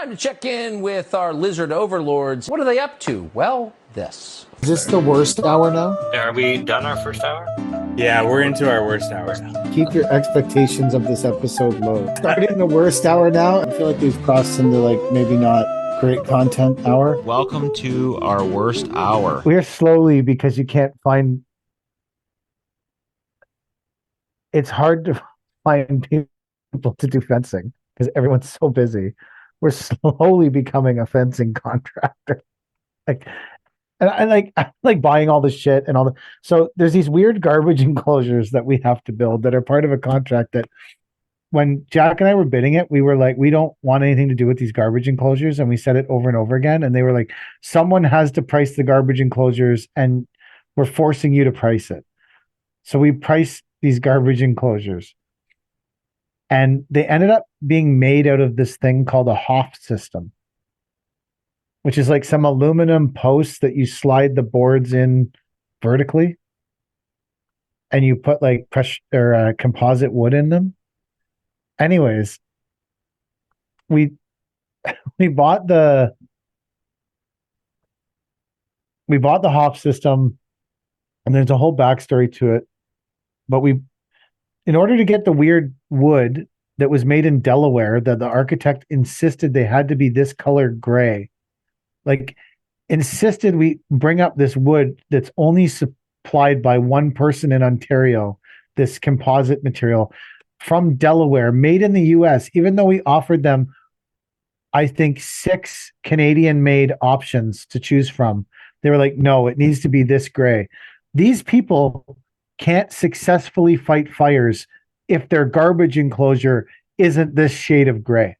Time to check in with our lizard overlords. What are they up to? Well, this. Is this the worst hour now? Are we done our first hour? Yeah, we're into our worst hour now. Keep your expectations of this episode low. Starting the worst hour now, I feel like we've crossed into maybe not great content hour. Welcome to our worst hour. We're slowly because you can't find. It's hard to find people to do fencing because everyone's so busy. We're slowly becoming a fencing contractor. I like buying all the shit and all the. So there's these weird garbage enclosures that we have to build that are part of a contract that when Jack and I were bidding it, we were like, we don't want anything to do with these garbage enclosures. And we said it over and over again. And they were like, someone has to price the garbage enclosures and we're forcing you to price it. So we priced these garbage enclosures. And they ended up being made out of this thing called a NOFH system, which is like some aluminum posts that you slide the boards in vertically. And you put like pressure or composite wood in them. Anyways, we bought the NOFH system, and there's a whole backstory to it. But in order to get the weird wood that was made in Delaware, that the architect insisted they had to be this color gray, insisted we bring up this wood that's only supplied by one person in Ontario, this composite material from Delaware, made in the US, even though we offered them, I think, 6 Canadian-made options to choose from. They were like, no, it needs to be this gray. These people can't successfully fight fires if their garbage enclosure isn't this shade of gray.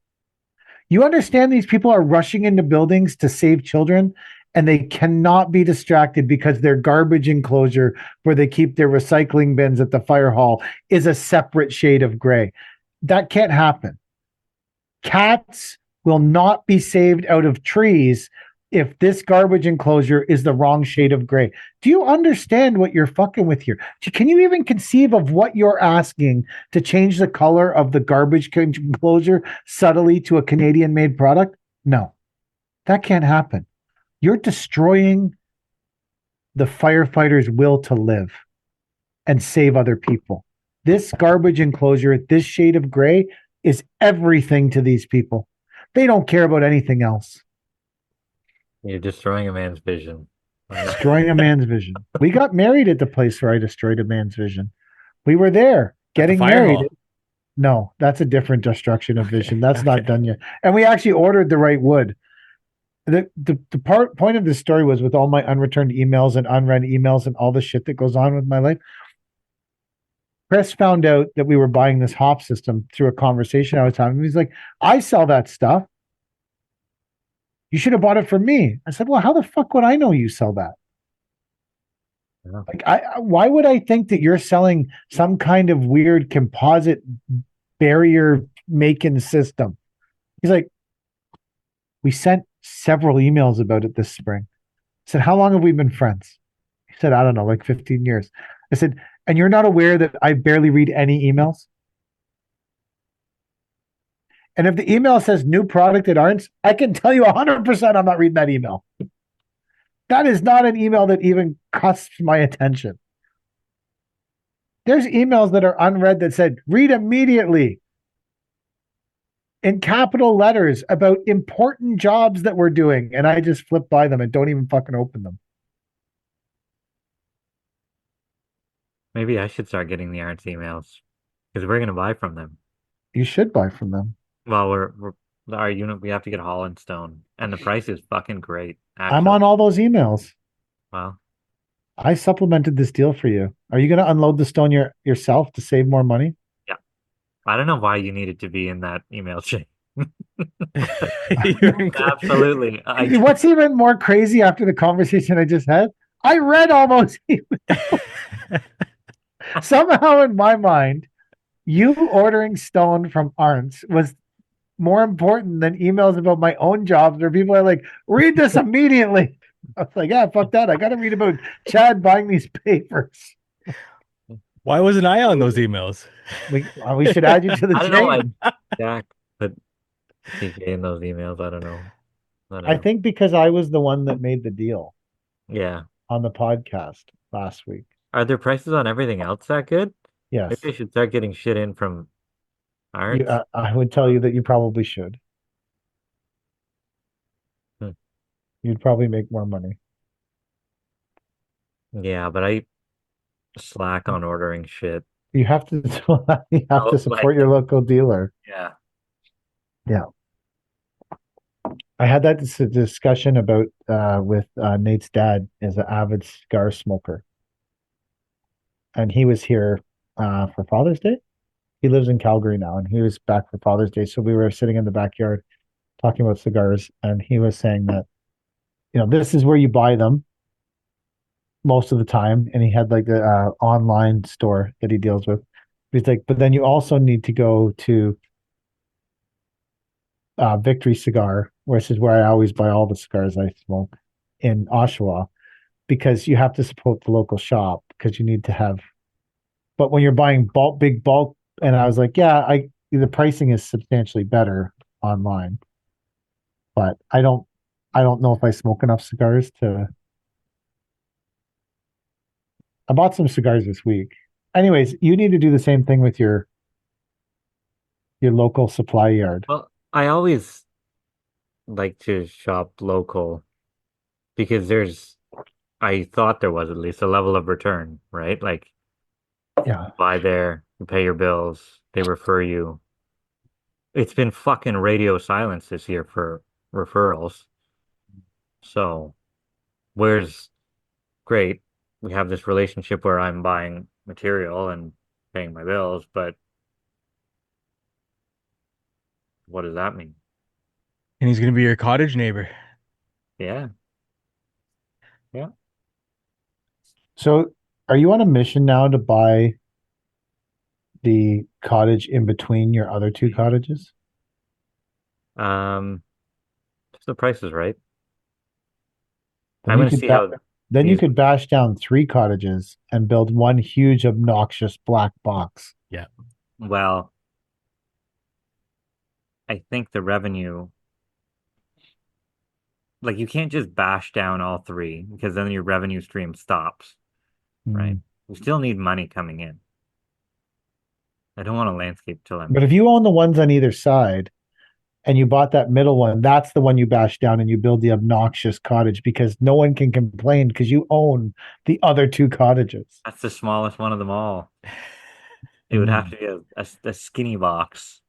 You understand these people are rushing into buildings to save children, and they cannot be distracted because their garbage enclosure where they keep their recycling bins at the fire hall is a separate shade of gray. That can't happen. Cats will not be saved out of trees if this garbage enclosure is the wrong shade of gray. Do you understand what you're fucking with here? Can you even conceive of what you're asking to change the color of the garbage enclosure subtly to a Canadian-made product? No, that can't happen. You're destroying the firefighters' will to live and save other people. This garbage enclosure, this shade of gray, is everything to these people. They don't care about anything else. You're destroying a man's vision. Destroying a man's vision. We got married at the place where I destroyed a man's vision. We were there getting married. Hall. No, that's a different destruction of vision. That's not done yet. And we actually ordered the right wood. The point of this story was, with all my unreturned emails and unread emails and all the shit that goes on with my life, Chris found out that we were buying this NOFH system through a conversation I was having. He's like, I sell that stuff. You should have bought it from me. I said, well, how the fuck would I know you sell that? Yeah. Why would I think that you're selling some kind of weird composite barrier making system? He's like, we sent several emails about it this spring. I said, how long have we been friends? He said, I don't know, like 15 years. I said, and you're not aware that I barely read any emails? And if the email says new product at Arns, I can tell you 100% I'm not reading that email. That is not an email that even cusps my attention. There's emails that are unread that said, read immediately, in capital letters, about important jobs that we're doing. And I just flip by them and don't even fucking open them. Maybe I should start getting the Arts emails because we're going to buy from them. You should buy from them. Well, our unit, we have to get Holland Stone, and the price is fucking great. Actually. I'm on all those emails. Well, I supplemented this deal for you. Are you going to unload the stone yourself to save more money? yeah. I don't know why you needed to be in that email chain. Absolutely. What's even more crazy after the conversation I just had? I read all those emails. Somehow in my mind, you ordering stone from Arns was more important than emails about my own jobs where people are like, read this immediately. I was like, yeah, fuck that. I got to read about Chad buying these papers. Why wasn't I on those emails? We should add you to the I don't know, chain. Jack, but CK in those emails. I don't know. I don't I know. think because I was the one that made the deal Yeah. on the podcast last week. Are their prices on everything else that good? Yes. Maybe I should start getting shit in from Irons. I would tell you that you probably should. Hmm. You'd probably make more money. Yeah, but I slack on ordering shit. You have to you have to Oh, support your local dealer. yeah. Yeah. I had that discussion about with Nate's dad is an avid cigar smoker. And he was here for Father's Day. He lives in Calgary now, and he was back for Father's Day. So we were sitting in the backyard talking about cigars, and he was saying that, this is where you buy them most of the time. And he had like the online store that he deals with. He's like, but then you also need to go to Victory Cigar, which is where I always buy all the cigars I smoke in Oshawa, because you have to support the local shop because you need to have. But when you're buying big bulk, and I was like, yeah, the pricing is substantially better online, but I don't know if I smoke enough cigars to. I bought some cigars this week. Anyways, you need to do the same thing with your local supply yard. Well, I always like to shop local because I thought there was at least a level of return, right? Like Yeah. buy there, you pay your bills, they refer you. It's been fucking radio silence this year for referrals. So, where's great, we have this relationship where I'm buying material and paying my bills, but what does that mean? And he's gonna be your cottage neighbor. Yeah. Yeah. So, are you on a mission now to buy the cottage in between your other two cottages? Um, if the price is right. Then I'm you gonna could see how then you these, could bash down three cottages and build one huge obnoxious black box. Yeah. well, I think the revenue, like you can't just bash down all three because then your revenue stream stops, right? Mm. You still need money coming in. I don't want to landscape till I'm But if you own the ones on either side and you bought that middle one, that's the one you bash down and you build the obnoxious cottage because no one can complain because you own the other two cottages. that's the smallest one of them all. It would have Mm. to be a skinny box.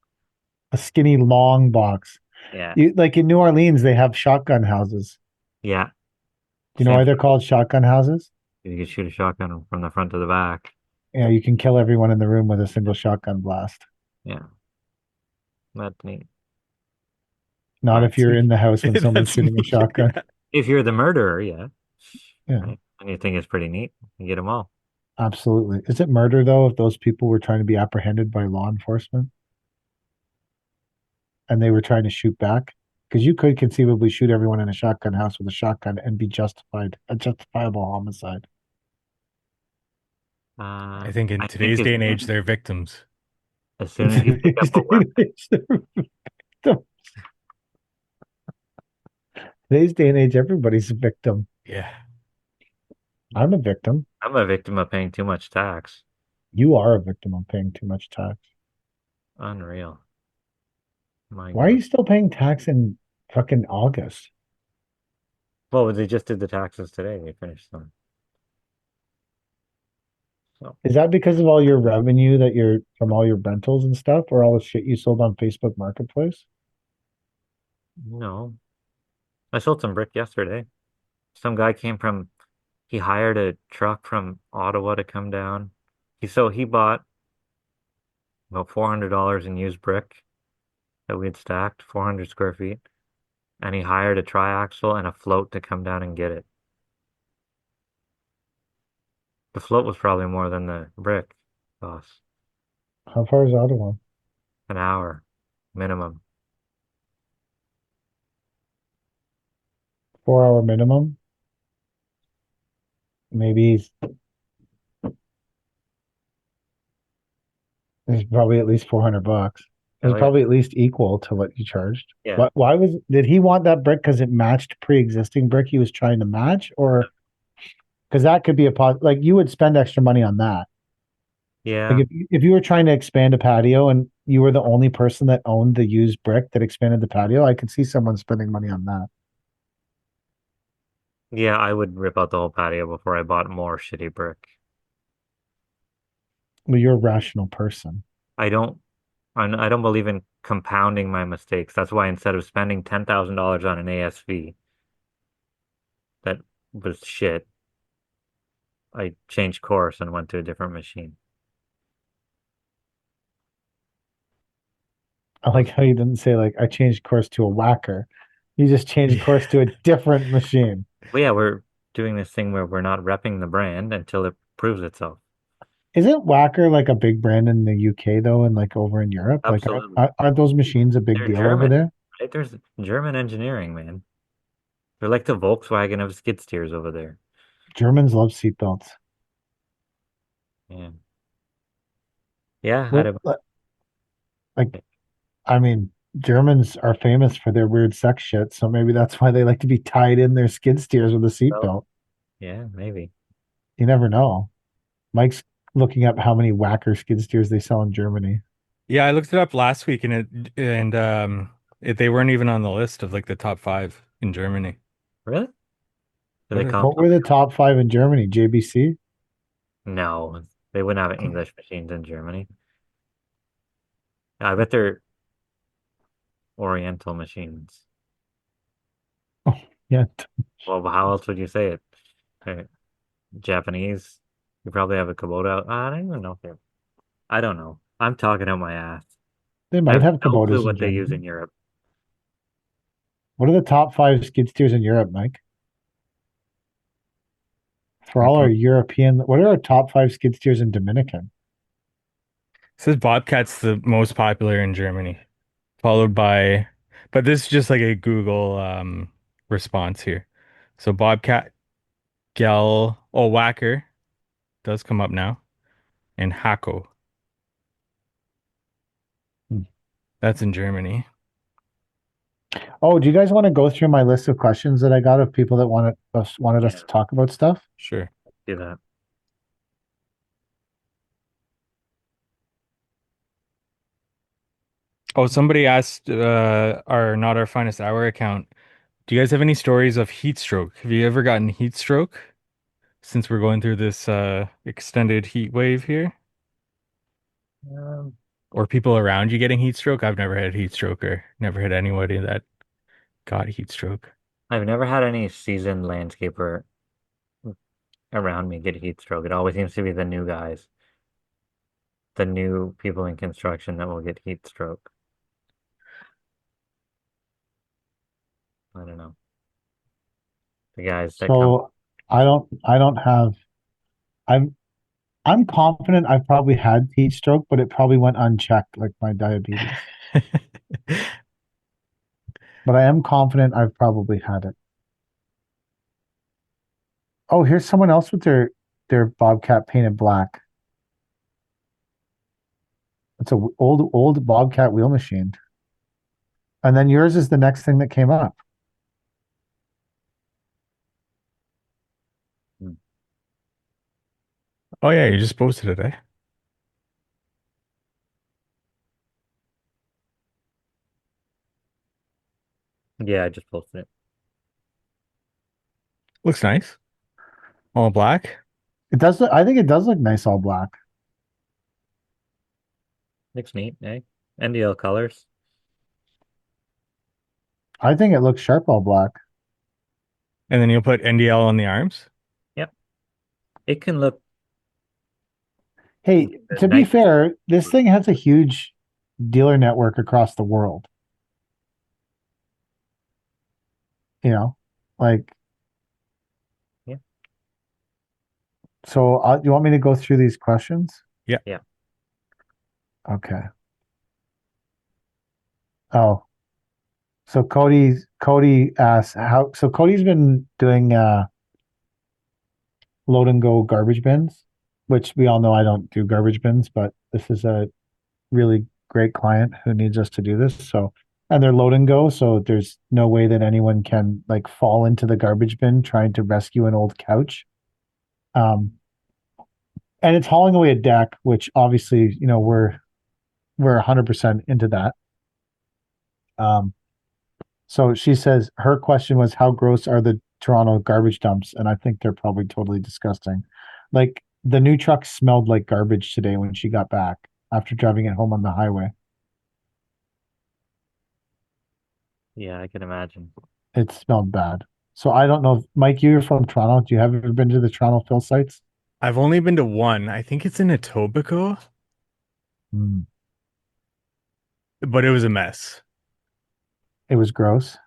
A skinny long box. Yeah. Like in New Orleans, they have shotgun houses. Yeah. Do you know Same why they're thing. called shotgun houses? You could shoot a shotgun from the front to the back. You can kill everyone in the room with a single shotgun blast. Yeah. That's neat. Not if you're in the house when someone's That's shooting a neat. shotgun. If you're the murderer, yeah. Yeah, Right. And you think it's pretty neat. You get them all. absolutely. Is it murder though if those people were trying to be apprehended by law enforcement and they were trying to shoot back? Because you could conceivably shoot everyone in a shotgun house with a shotgun and be a justifiable homicide. I think in I think today's day and age, they're victims. as soon as you pick up a weapon, Today's day and age, everybody's a victim. Yeah. I'm a victim. I'm a victim of paying too much tax. You are a victim of paying too much tax. Unreal. My Why are God. you still paying tax in fucking August? Well, they just did the taxes today. They finished them. So, Is that because of all your revenue that you're from all your rentals and stuff, or all the shit you sold on Facebook Marketplace? no. I sold some brick yesterday. Some guy he hired a truck from Ottawa to come down. He bought about $400 in used brick that we had stacked, 400 square feet, and he hired a triaxle and a float to come down and get it. The float was probably more than the brick cost. How far is Ottawa? An hour minimum. 4 hour minimum. Maybe it's probably at least $400. It was Hell yeah. probably at least equal to what you charged. Yeah. Did he want that brick because it matched pre-existing brick he was trying to match, or because that could be like you would spend extra money on that. Yeah. Like if you were trying to expand a patio and you were the only person that owned the used brick that expanded the patio, I could see someone spending money on that. Yeah, I would rip out the whole patio before I bought more shitty brick. Well, you're a rational person. I don't I don't believe in compounding my mistakes. That's why instead of spending $10,000 on an ASV that was shit, I changed course and went to a different machine. I like how you didn't say like I changed course to a whacker. You just changed course to a different machine. But yeah, we're doing this thing where we're not repping the brand until it proves itself. Isn't Whacker like a big brand in the UK though, and like over in Europe? Like, Absolutely. aren't those machines a big They're deal over German, there? right? There's German engineering, man. They're like the Volkswagen of skid steers over there. Germans love seatbelts. Yeah. Yeah, I What, don't. like, I mean, Germans are famous for their weird sex shit, so maybe that's why they like to be tied in their skid steers with a seatbelt. Yeah, maybe. You never know. Mike's looking up how many Whacker skid steers they sell in Germany. Yeah, I looked it up last week they weren't even on the list of like the top 5 in Germany. Really? Do What they are come? What were the top 5 in Germany? JBC? No, they wouldn't have English machines in Germany. I bet they're Oriental machines. Oh, yeah. Well, how else would you say it? Uh, Japanese? You probably have a Kubota. I don't even know if they're. I don't know. I'm talking out my ass. They I might have have no clue Kubotas in what they use Germany. in Europe. What are the top 5 skid steers in Europe, Mike? For all our It European, what are our top 5 skid steers in Dominican? says Bobcat's the most popular in Germany, followed by, but this is just like a Google response here. So Bobcat, Whacker does come up now, and Hako. Hmm. That's in Germany. Oh, do you guys want to go through my list of questions that I got of people that wanted us Yeah, to talk about stuff? Sure. do that. Oh, somebody asked our Not Our Finest Hour account, do you guys have any stories of heat stroke? Have you ever gotten heat stroke since we're going through this extended heat wave here? Um, Or people around you getting heat stroke? I've never had heat stroke or never had anybody that got heat stroke. I've never had any seasoned landscaper around me get heat stroke. It always seems to be the new guys, the new people in construction that will get heat stroke. I don't know. The guys that come. So I don't have I'm I'm confident I've probably had heat stroke, but it probably went unchecked like my diabetes. But I am confident I've probably had it. Oh, here's someone else with their Bobcat painted black. It's a old Bobcat wheel machine. And then yours is the next thing that came up. Hmm. Oh yeah, you just posted it, eh? Yeah, I just posted it. Looks nice. All black. It does look, I think it does look nice all black. Looks neat, eh? NDL colors. I think it looks sharp all black. And then you'll put NDL on the arms. Yep. It can look Hey, to be nice. fair, this thing has a huge dealer network across the world. You know, like, Yeah. so you want me to go through these questions? Yeah. Yeah. Okay. Oh, so Cody asks how, so Cody's been doing load and go garbage bins, which we all know I don't do garbage bins, but this is a really great client who needs us to do this. So, and they're load and go, so there's no way that anyone can like fall into the garbage bin trying to rescue an old couch. And it's hauling away a deck, which obviously, we're 100% into that. So she says her question was, how gross are the Toronto garbage dumps? And I think they're probably totally disgusting. Like the new truck smelled like garbage today when she got back after driving it home on the highway. Yeah, I can imagine. It smelled bad. So I don't know, Mike, you're from Toronto. Do you have ever been to the Toronto fill sites? I've only been to one. I think it's in Etobicoke, Mm. but it was a mess. It was gross.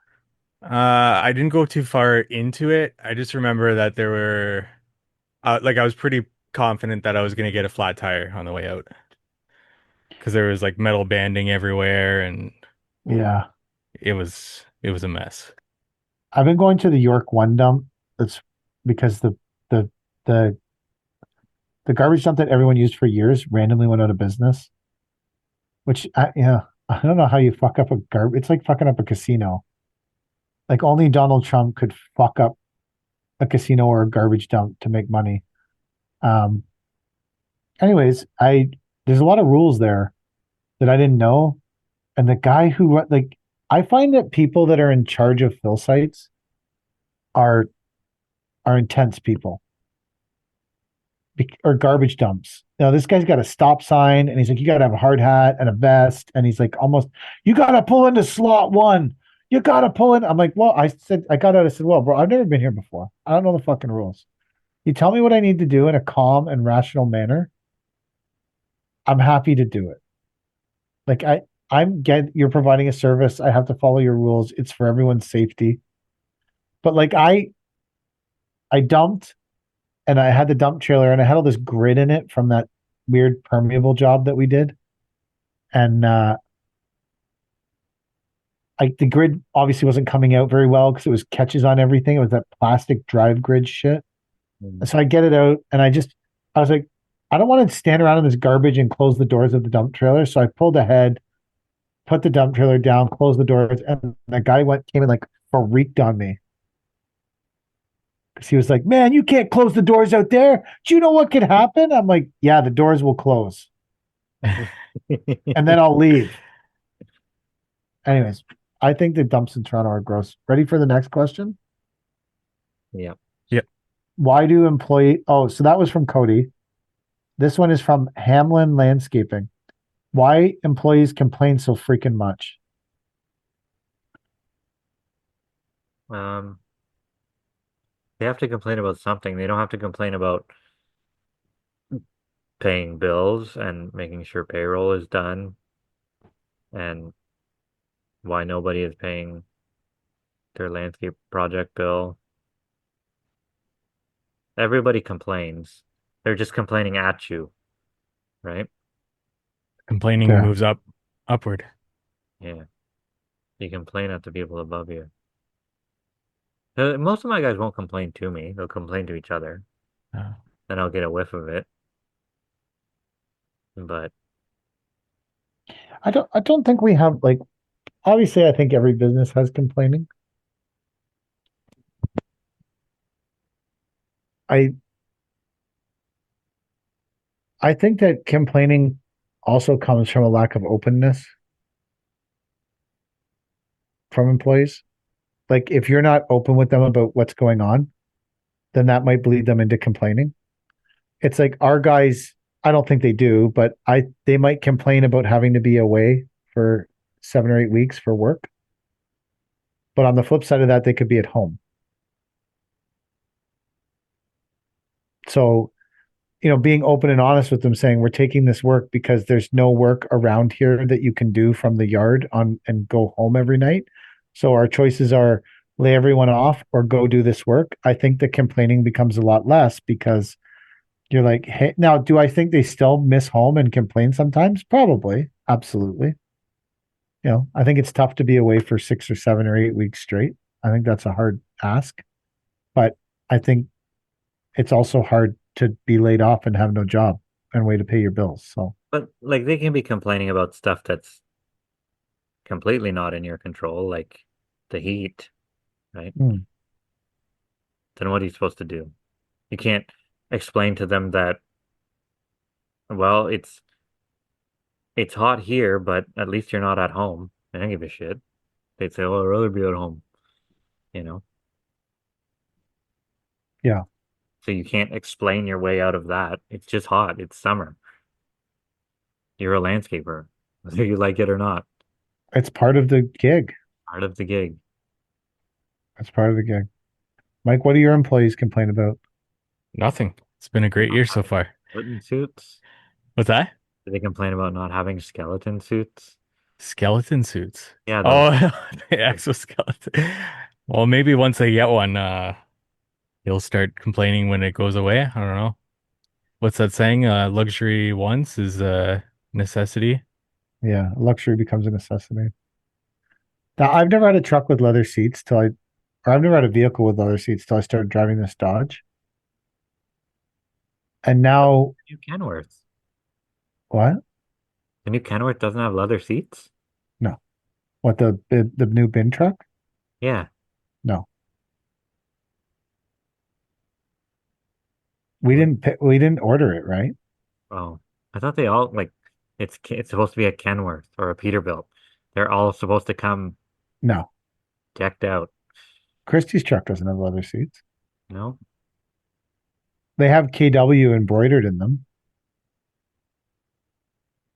I didn't go too far into it. I just remember that there were like I was pretty confident that I was gonna get a flat tire on the way out because there was like metal banding everywhere and Yeah. it was a mess. I've been going to the York One dump. That's because the the the garbage dump that everyone used for years randomly went out of business. Which I don't know how you fuck up a garbage. It's like fucking up a casino. Like only Donald Trump could fuck up a casino or a garbage dump to make money. Um. Anyways, there's a lot of rules there that I didn't know, and the guy who like I find that people that are in charge of fill sites are intense people or garbage dumps. Now this guy's got a stop sign and he's like, you got to have a hard hat and a vest. And he's like, almost, you got to pull into slot one. You got to pull in. I'm like, well, I got out. I said, well, bro, I've never been here before. I don't know the fucking rules. You tell me what I need to do in a calm and rational manner. I'm happy to do it. Like you're providing a service. I have to follow your rules. It's for everyone's safety. But like I dumped and I had the dump trailer and I had all this grit in it from that weird permeable job that we did. And the grid obviously wasn't coming out very well because it was catches on everything. It was that plastic drive grid shit. So I get it out and I was like, I don't want to stand around in this garbage and close the doors of the dump trailer. So I pulled ahead, put the dump trailer down, closed the doors, and the guy came in like freaked on me. Because he was like, man, you can't close the doors out there. Do you know what could happen? I'm like, yeah, the doors will close. And then I'll leave. Anyways, I think the dumps in Toronto are gross. Ready for the next question? Yeah. Yep. Why do so that was from Cody. This one is from Hamlin Landscaping. Why employees complain so freaking much? They have to complain about something. They don't have to complain about paying bills and making sure payroll is done and why nobody is paying their landscape project bill. Everybody complains. They're just complaining at you, right? Complaining Yeah. moves upward. Yeah. You complain at the people above you. Most of my guys won't complain to me. They'll complain to each other. Uh, Then I'll get a whiff of it. But I don't think we have like obviously I think every business has complaining. I think that complaining also comes from a lack of openness from employees. Like if you're not open with them about what's going on, then that might bleed them into complaining. It's like our guys, I don't think they do, but they might complain about having to be away for 7 or 8 weeks for work. But on the flip side of that, they could be at home. So, being open and honest with them, saying we're taking this work because there's no work around here that you can do from the yard on and go home every night. So our choices are lay everyone off or go do this work. I think the complaining becomes a lot less because you're like, hey, now, do I think they still miss home and complain sometimes? Probably. Absolutely. I think it's tough to be away for 6 or 7 or 8 weeks straight. I think that's a hard ask, but I think it's also hard to be laid off and have no job and way to pay your bills. So But like they can be complaining about stuff that's completely not in your control, like the heat, right? mm, Then what are you supposed to do? You can't explain to them that, well, it's hot here, but at least you're not at home. They don't give a shit. They'd say, "Oh, I'd rather be at home," you know. yeah, So you can't explain your way out of that. It's just hot. It's summer. You're a landscaper, whether you like it or not. it's part of the gig. Part of the gig. It's part of the gig. Mike, what do your employees complain about? Nothing. It's been a great year so far. Skeleton suits? What's that? Do they complain about not having skeleton suits? Skeleton suits. Yeah, Oh, those. the exoskeleton. Well, maybe once I get one, he'll start complaining when it goes away. I don't know. What's that saying? Luxury once is a necessity. Yeah, luxury becomes a necessity. Now, I've never had a truck with leather seats or I've never had a vehicle with leather seats till I started driving this Dodge. And now, The new Kenworth. what? The new Kenworth doesn't have leather seats? No. What, the new bin truck? Yeah. No. We didn't order it, right? Oh, I thought they all like it's supposed to be a Kenworth or a Peterbilt. They're all supposed to come No. decked out. Christie's truck doesn't have leather seats. No? They have KW embroidered in them,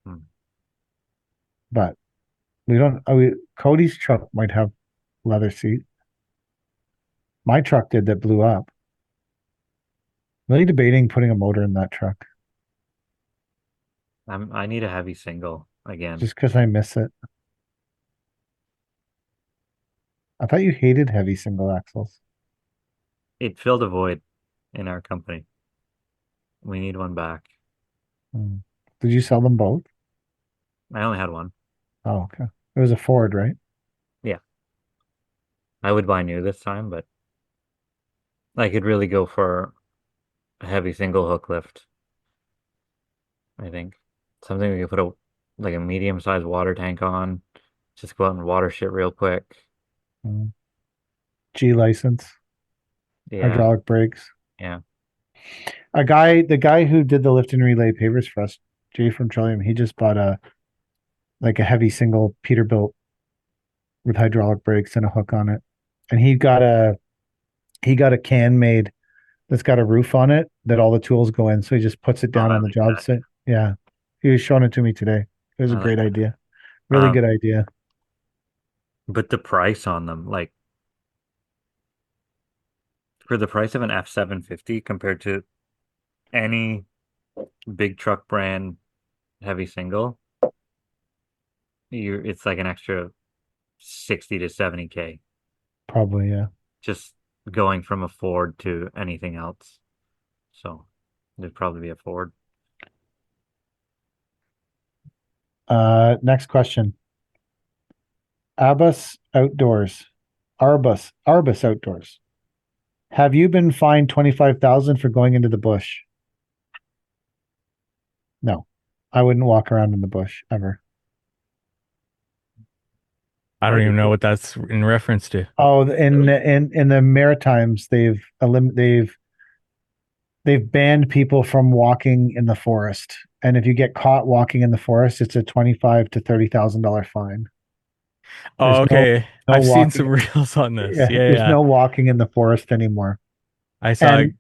Hmm. but we don't. Cody's truck might have leather seat. My truck did that blew up. Really debating putting a motor in that truck I need a heavy single again. just because I miss it. I thought you hated heavy single axles. It filled a void in our company. We need one back. Hmm. Did you sell them both? I only had one. Oh, okay. It was a Ford, right? Yeah. I would buy new this time, but I could really go for a heavy single hook lift, I think. Something we could put like a medium-sized water tank on. Just go out and water shit real quick. Hmm. G license, Yeah, hydraulic brakes. yeah. The guy who did the lift and relay pavers for us, Jay from Trillium, he just bought a heavy single Peterbilt with hydraulic brakes and a hook on it. And he got a can made that's got a roof on it that all the tools go in. So he just puts it Oh, down I on the like job that. site. Yeah. He was showing it to me today. It was a I like great that. idea. Really good idea. But the price on them, like for the price of an F750 compared to any big truck brand heavy single, it's like an extra 60 to 70K Probably, yeah. just going from a Ford to anything else. So it'd probably be a Ford. Next question. Abus Outdoors. Arbus Outdoors. Have you been fined 25,000 for going into the bush? No. I wouldn't walk around in the bush ever. I don't Why'd you even know do what that's in reference to. Oh, in the Maritimes, they've banned people from walking in the forest. And if you get caught walking in the forest, it's a 25 to $30,000 fine. There's Oh, okay. no I've seen some walking. reels on this. Yeah, Yeah, there's yeah. no walking in the forest anymore. I saw. And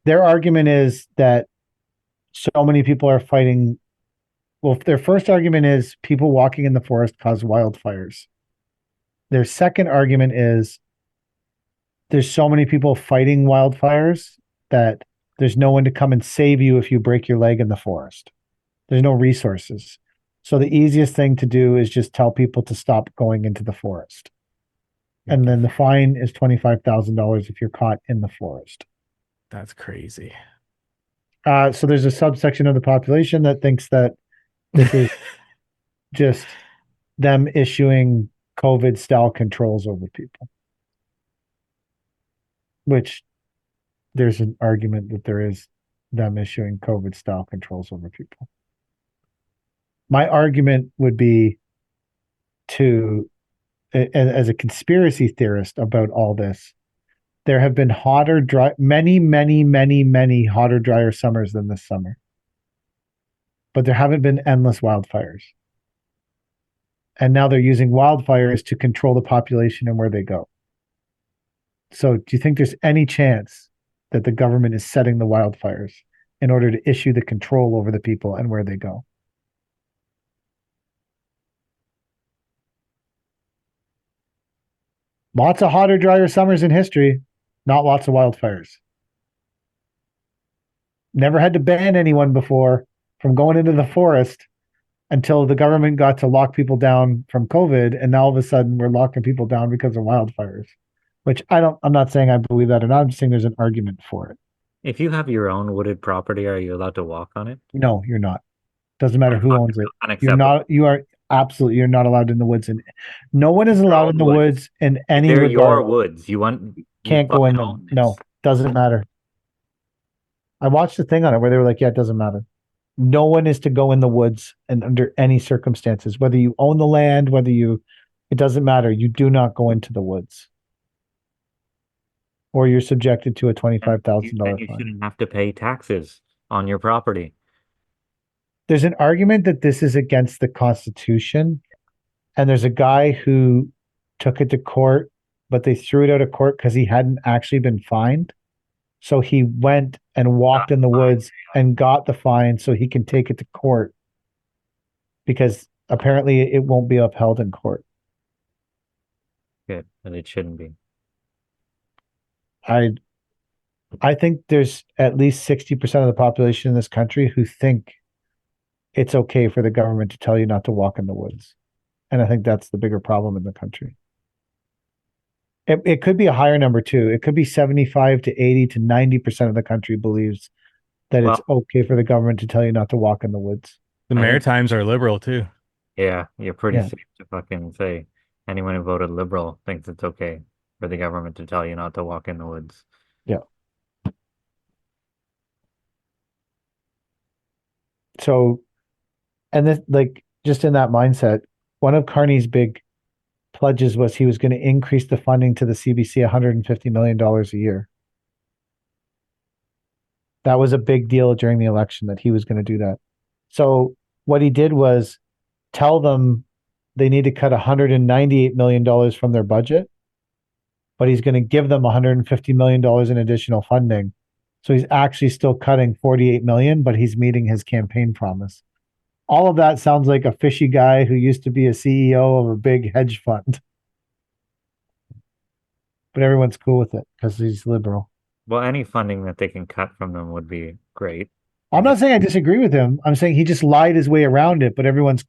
their argument is that so many people are fighting. Well, their first argument is people walking in the forest cause wildfires. Their second argument is there's so many people fighting wildfires that there's no one to come and save you if you break your leg in the forest. There's no resources. So the easiest thing to do is just tell people to stop going into the forest. And then the fine is $25,000 if you're caught in the forest. That's crazy. So there's a subsection of the population that thinks that this is just them issuing COVID style controls over people, which there's an argument that there is them issuing COVID style controls over people. My argument would be to, as a conspiracy theorist about all this, there have been many hotter, drier summers than this summer, but there haven't been endless wildfires. And now they're using wildfires to control the population and where they go. So, do you think there's any chance that the government is setting the wildfires in order to issue the control over the people and where they go? Lots of hotter, drier summers in history, not lots of wildfires. Never had to ban anyone before from going into the forest until the government got to lock people down from COVID. And now all of a sudden we're locking people down because of wildfires, which I'm not saying I believe that or not. I'm just saying there's an argument for it. If you have your own wooded property, are you allowed to walk on it? No, you're not. Doesn't matter who owns it. Unacceptable. You're not allowed in the woods. And no one is allowed in the woods in any They're your regard. woods. Can't go in them. No, doesn't matter. I watched the thing on it where they were like, yeah, it doesn't matter. No one is to go in the woods and under any circumstances, whether you own the land, it doesn't matter. You do not go into the woods. Or you're subjected to a $25,000 You fine. shouldn't have to pay taxes on your property. There's an argument that this is against the Constitution. And there's a guy who took it to court, but they threw it out of court because he hadn't actually been fined. So he went and walked in the woods and got the fine so he can take it to court because apparently it won't be upheld in court. Good, and it shouldn't be. I think there's at least 60% of the population in this country who think it's okay for the government to tell you not to walk in the woods. And I think that's the bigger problem in the country. It could be a higher number too. It could be 75 to 80 to 90% of the country believes that it's okay for the government to tell you not to walk in the woods. The Maritimes are liberal too. Yeah, you're pretty safe to fucking say anyone who voted liberal thinks it's okay for the government to tell you not to walk in the woods. Yeah. So, and this, like, just in that mindset, one of Carney's big pledges was he was going to increase the funding to the CBC $150 million a year. That was a big deal during the election that he was going to do that. So what he did was tell them they need to cut $198 million from their budget, but he's going to give them $150 million in additional funding. So he's actually still cutting $48 million, but he's meeting his campaign promise. All of that sounds like a fishy guy who used to be a CEO of a big hedge fund. But everyone's cool with it because he's liberal. Well, any funding that they can cut from them would be great. I'm not saying I disagree with him. I'm saying he just lied his way around it. But everyone's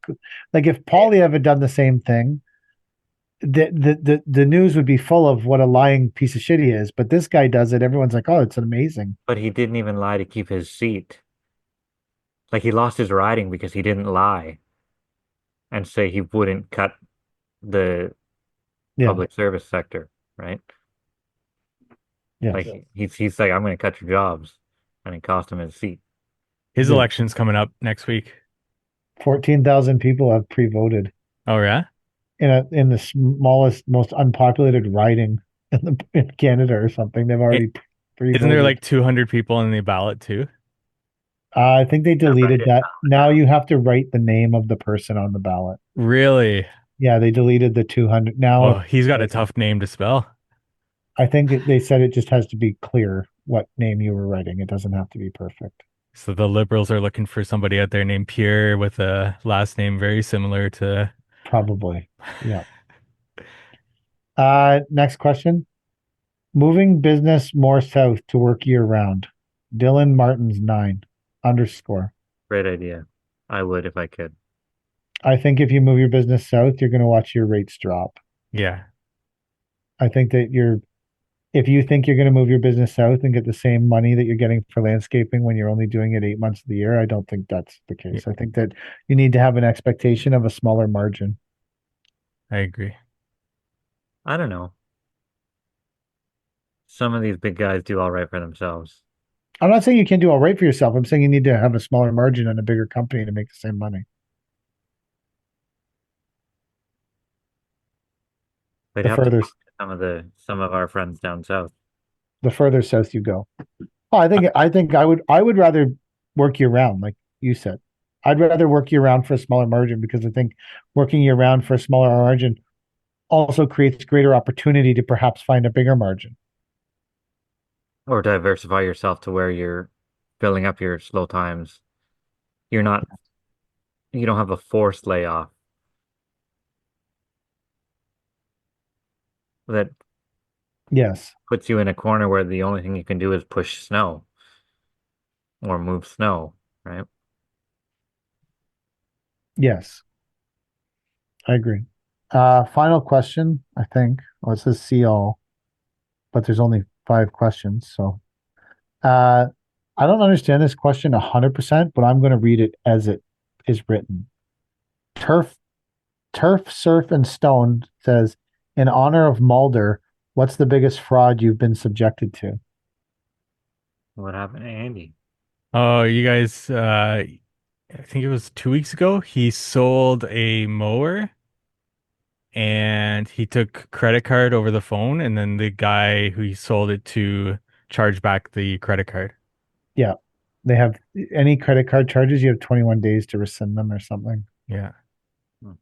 like, if Poilievre had done the same thing, the news would be full of what a lying piece of shit he is. But this guy does it. Everyone's like, oh, it's amazing. But he didn't even lie to keep his seat. Like, he lost his riding because he didn't lie and say he wouldn't cut the public service sector, right? Yeah. Like, he's like, I'm going to cut your jobs, and it cost him his seat. His election's coming up next week. 14,000 people have pre-voted. Oh yeah, in the smallest, most unpopulated riding in Canada or something. They've already pre-voted. Isn't there like 200 people in the ballot too? I think they deleted that. Now you have to write the name of the person on the ballot. Really? Yeah, they deleted the 200. Now, oh, he's got a tough name to spell. I think they said it just has to be clear what name you were writing. It doesn't have to be perfect. So the Liberals are looking for somebody out there named Pierre with a last name very similar to... Probably, yeah. Next question. Moving business more south to work year round. Dylan Martins 9 _. Great idea. I would if I could. I think if you move your business south, you're going to watch your rates drop. Yeah. I think that if you think you're going to move your business south and get the same money that you're getting for landscaping when you're only doing it 8 months of the year, I don't think that's the case. I think that you need to have an expectation of a smaller margin. I agree. I don't know. Some of these big guys do all right for themselves. I'm not saying you can't do all right for yourself. I'm saying you need to have a smaller margin and a bigger company to make the same money. We'd The have to further talk to some of our friends down south. the further south you go. Oh, I think I would rather work year round, like you said. I'd rather work year round for a smaller margin because I think working year round for a smaller margin also creates greater opportunity to perhaps find a bigger margin. Or diversify yourself to where you're filling up your slow times. You're not, you don't have a forced layoff that Yes. puts you in a corner where the only thing you can do is push snow or move snow, right? Yes. I agree. Final question, I think. Well, it says see all, but there's only 5 questions. So uh I don't understand this question 100%, but I'm going to read it as it is written. Turf Turf, Surf, and Stone says, in honor of Mulder, what's the biggest fraud you've been subjected to? What happened to Andy? Oh, you guys, I think it was 2 weeks ago, he sold a mower and he took credit card over the phone, and then the guy who he sold it to charged back the credit card. Yeah. They have any credit card charges, you have 21 days to rescind them or something. Yeah. Hmm.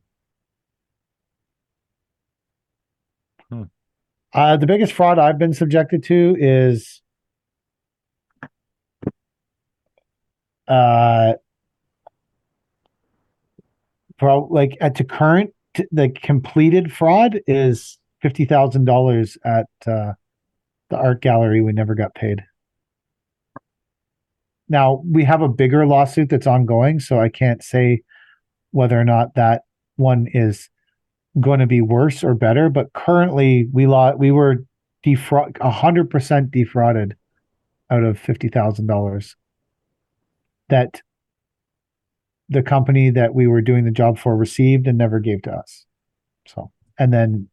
Hmm. The biggest fraud I've been subjected to is uh like at to current the completed fraud is $50,000 at the art gallery. We never got paid. Now we have a bigger lawsuit that's ongoing, so I can't say whether or not that one is going to be worse or better. But currently, we were 100% defrauded out of $50,000 that the company that we were doing the job for received and never gave to us. So, and then,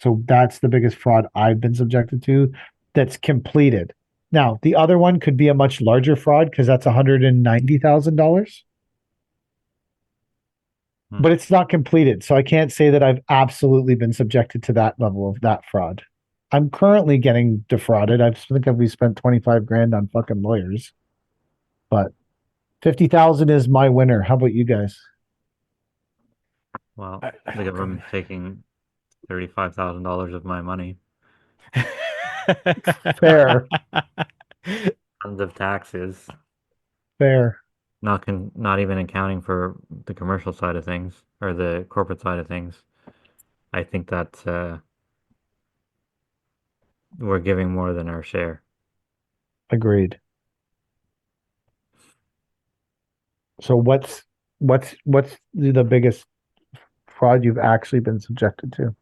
so that's the biggest fraud I've been subjected to that's completed. Now, the other one could be a much larger fraud because that's $190,000, Hmm. but it's not completed. So I can't say that I've absolutely been subjected to that level of that fraud. I'm currently getting defrauded. I think we spent 25 grand on fucking lawyers, but 50,000 is my winner. How about you guys? Well, the government's taking $35,000 of my money. Fair, Tons of taxes, fair. not even accounting for the commercial side of things or the corporate side of things. I think that we're giving more than our share. Agreed. So what's the biggest fraud you've actually been subjected to?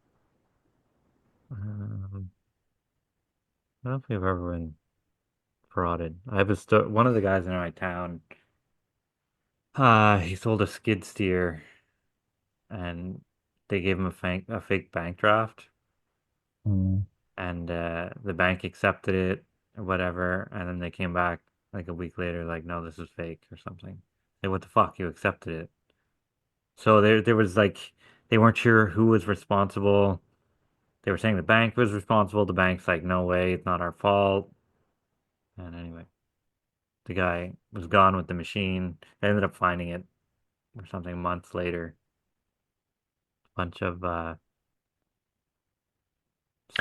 I don't know if we've ever been frauded. I have one of the guys in my town. He sold a skid steer, and they gave him a fake bank draft, Mm. and the bank accepted it or whatever, and then they came back like a week later, like, no, this is fake or something. Like, what the fuck? You accepted it. So there was like they weren't sure who was responsible. They were saying the bank was responsible. The bank's like, no way, it's not our fault. And anyway, the guy was gone with the machine. They ended up finding it or something months later. Bunch of So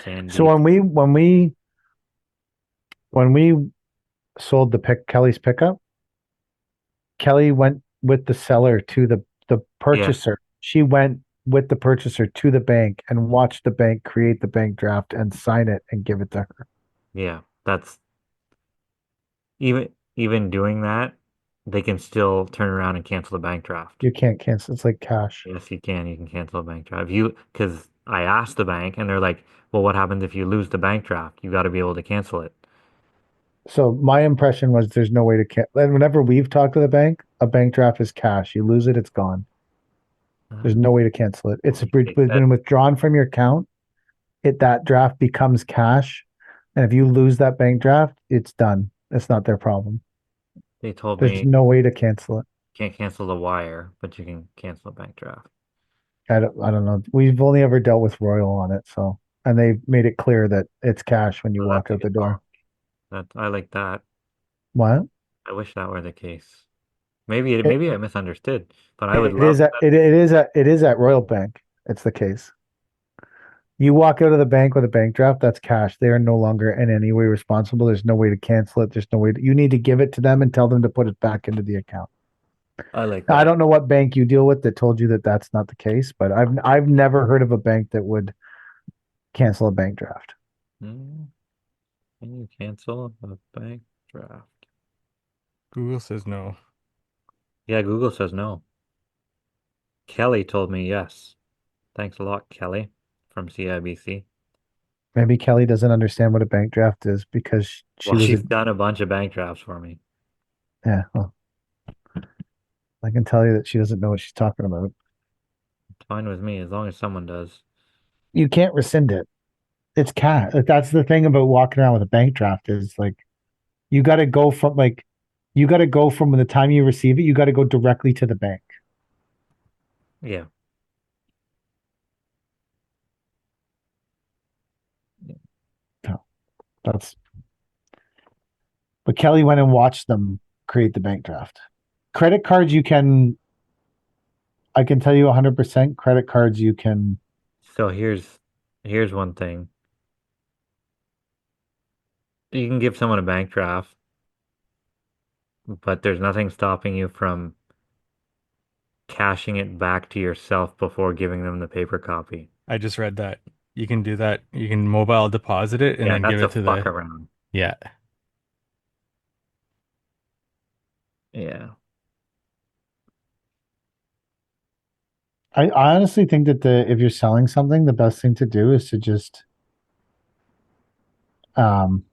sandy. when we sold Kelly's pickup, Kelly went with the seller to the Yeah, purchaser. She went with the purchaser to the bank and watched the bank create the bank draft and sign it and give it to her. yeah. That's even doing that, they can still turn around and cancel the bank draft. You can't cancel. It's like cash. Yes, you can. You can cancel a bank draft. Because I asked the bank, and they're like, "Well, what happens if you lose the bank draft? You got to be able to cancel it." So my impression was there's no way to cancel. And whenever we've talked to the bank, a bank draft is cash. You lose it, it's gone. There's no way to cancel it. It's They said, been withdrawn from your account. That draft becomes cash, and if you lose that bank draft, it's done. It's not their problem. They told There's me no way to cancel it. can't cancel the wire, but you can cancel a bank draft. I don't know. We've only ever dealt with Royal on it, so and they've made it clear that it's cash when you So walk that's a out the good door. policy. That I like that. What? I wish that were the case. Maybe It, maybe I misunderstood, but I would it love is at that. it is at Royal Bank. It's the case. You walk out of the bank with a bank draft, that's cash. They are no longer in any way responsible. There's no way to cancel it. There's no way you need to give it to them and tell them to put it back into the account. I like Now, I that. don't know what bank you deal with that told you that that's not the case, but I've never heard of a bank that would cancel a bank draft. Hmm. Can you cancel a bank draft? Google says no. Yeah, Google says no. Kelly told me yes. Thanks a lot, Kelly from CIBC. Maybe Kelly doesn't understand what a bank draft is because she Well, was a she's done a bunch of bank drafts for me. yeah. Well, I can tell you that she doesn't know what she's talking about. It's fine with me as long as someone does. You can't rescind it. It's cash. Like, that's the thing about walking around with a bank draft is like you got to go from like you got to go from the time you receive it. You got to go directly to the bank. Yeah. So that's. But Kelly went and watched them create the bank draft. Credit cards, you can. I can tell you 100%. Credit cards, you can. So here's one thing. You can give someone a bank draft, but there's nothing stopping you from cashing it back to yourself before giving them the paper copy. I just read that. You can do that. You can mobile deposit it and Yeah, then give that's a it to fuck the, around. yeah. Yeah. I honestly think that the if you're selling something, the best thing to do is to just um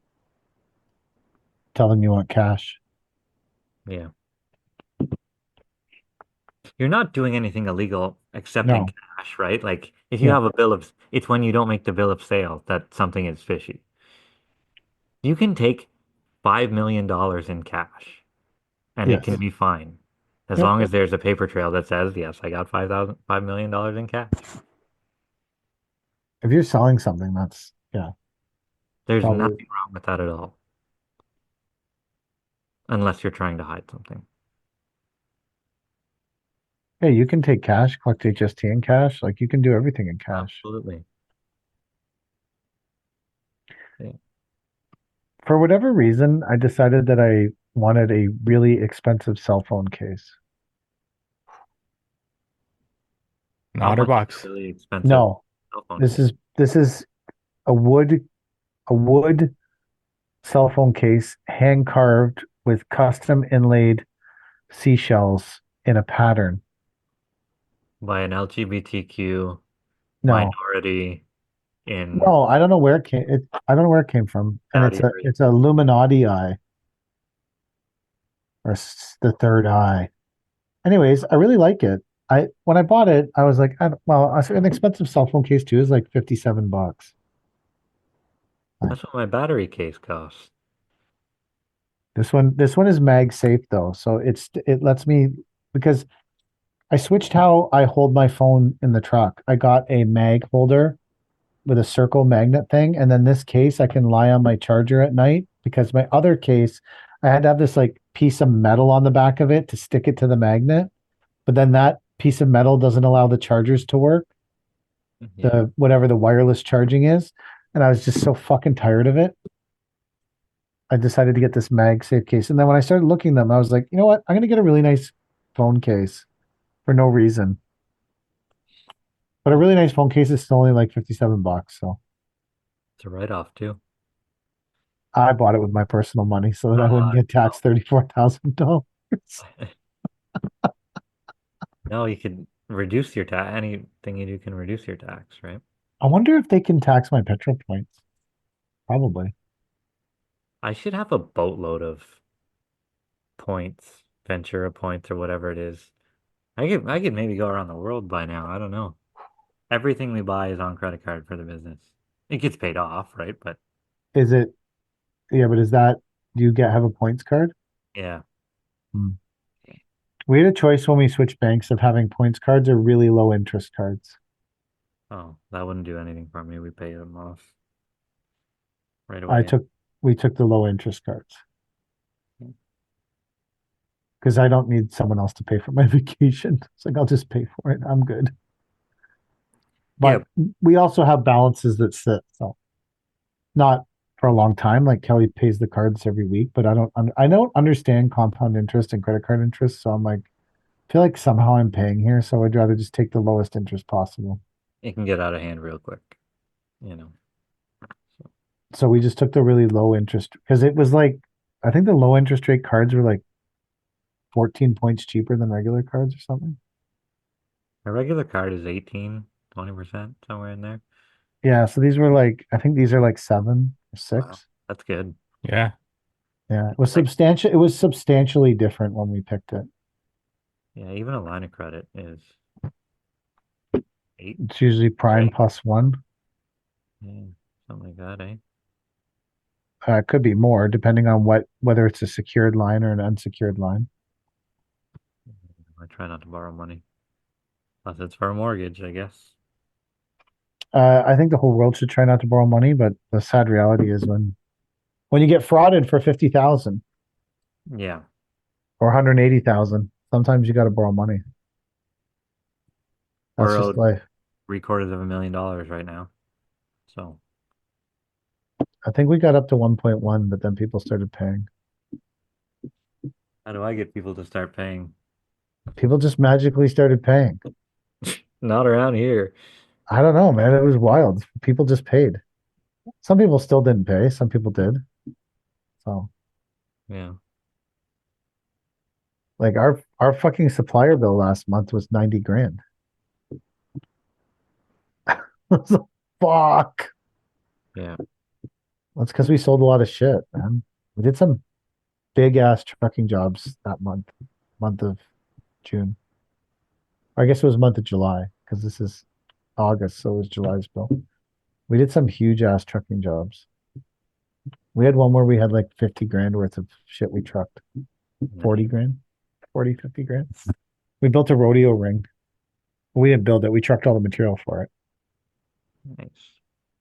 tell them you want cash. Yeah. You're not doing anything illegal accepting No. cash, right? Like if you Yeah. have a bill of, it's when you don't make the bill of sale that something is fishy. You can take $5 million in cash and it can Yes. be fine. As Yep. long as there's a paper trail that says, yes, I got $5 million in cash. If you're selling something, that's yeah, There's probably. nothing wrong with that at all, unless you're trying to hide something. Hey, you can take cash, collect HST in cash. Like you can do everything in cash. Absolutely. Yeah. For whatever reason, I decided that I wanted a really expensive cell phone case. An How much is a OtterBox. really expensive No, cell phone this case? is this is a wood cell phone case, hand carved with custom inlaid seashells in a pattern. By an LGBTQ No, minority in no, I don't know where it came. I don't know where it came from, and Saudi Arabia. it's a Illuminati eye or the third eye. Anyways, I really like it. I when I bought it, I was like, an expensive cell phone case too is like $57. That's what my battery case costs. This one is MagSafe though, so it lets me because I switched how I hold my phone in the truck. I got a mag holder with a circle magnet thing, and then this case I can lie on my charger at night because my other case I had to have this like piece of metal on the back of it to stick it to the magnet, but then that piece of metal doesn't allow the chargers to work, Yeah. the whatever the wireless charging is, and I was just so fucking tired of it. I decided to get this MagSafe case. And then when I started looking at them, I was like, you know what? I'm going to get a really nice phone case for no reason. But a really nice phone case is still only like $57. So It's a write-off too. I bought it with my personal money so that I wouldn't get taxed $34,000. No, you could reduce your tax. Anything you do can reduce your tax, right? I wonder if they can tax my petrol points. Probably. I should have a boatload of points, Ventura points or whatever it is. I could maybe go around the world by now. I don't know. Everything we buy is on credit card for the business. It gets paid off, right? But Is it, yeah, but is that Do you have a points card? Yeah. We had a choice when we switched banks of having points cards or really low interest cards. Oh, that wouldn't do anything for me. We pay them off right away. We took the low interest cards Hmm. because I don't need someone else to pay for my vacation. It's like I'll just pay for it. I'm good. But we also have balances that sit, so not for a long time. Like Kelly pays the cards every week, but I don't understand compound interest and credit card interest. So I'm like, I feel like somehow I'm paying here, so I'd rather just take the lowest interest possible. It can get out of hand real quick, you know. So we just took the really low interest because it was like, I think the low interest rate cards were like 14 points cheaper than regular cards or something. A regular card is 18, 20%, somewhere in there. Yeah, so these were like, I think these are like 7 or 6. Wow, that's good. Yeah. Yeah, it was substantial. It was substantially different when we picked it. Yeah, even a line of credit is 8. It's usually prime Right. plus 1. Yeah, something like that, eh? It could be more depending on whether it's a secured line or an unsecured line. I try not to borrow money. Unless it's for a mortgage, I guess. I think the whole world should try not to borrow money, but the sad reality is when you get frauded for 50,000 Yeah. or 180,000, sometimes you got to borrow money. That's We're just owed life. $750,000 right now. So I think we got up to 1.1, but then people started paying. how do I get people to start paying? People just magically started paying. Not around here. I don't know, man. It was wild. People just paid. Some people still didn't pay. Some people did. So Yeah. like our fucking supplier bill last month was 90 grand. Fuck. Yeah. That's because we sold a lot of shit, man. We did some big ass trucking jobs that month of June. I guess it was month of July because this is August, so it was July's bill. We did some huge ass trucking jobs. We had one where we had like 50 grand worth of shit we trucked. 40 grand, 40, 50 grand. We built a rodeo ring. We didn't build it. We trucked all the material for it. Nice.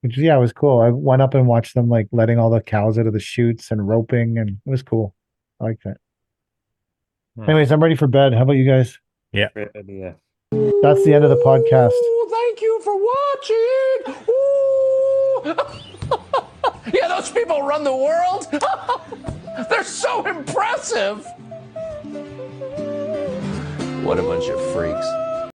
Which, yeah, it was cool. I went up and watched them like letting all the cows out of the chutes and roping, and it was cool. I liked it. Yeah. Anyways, I'm ready for bed. How about you guys? Yeah. Great idea. That's the end of the podcast. Ooh, thank you for watching. Ooh. Yeah, those people run the world. They're so impressive. What a bunch of freaks.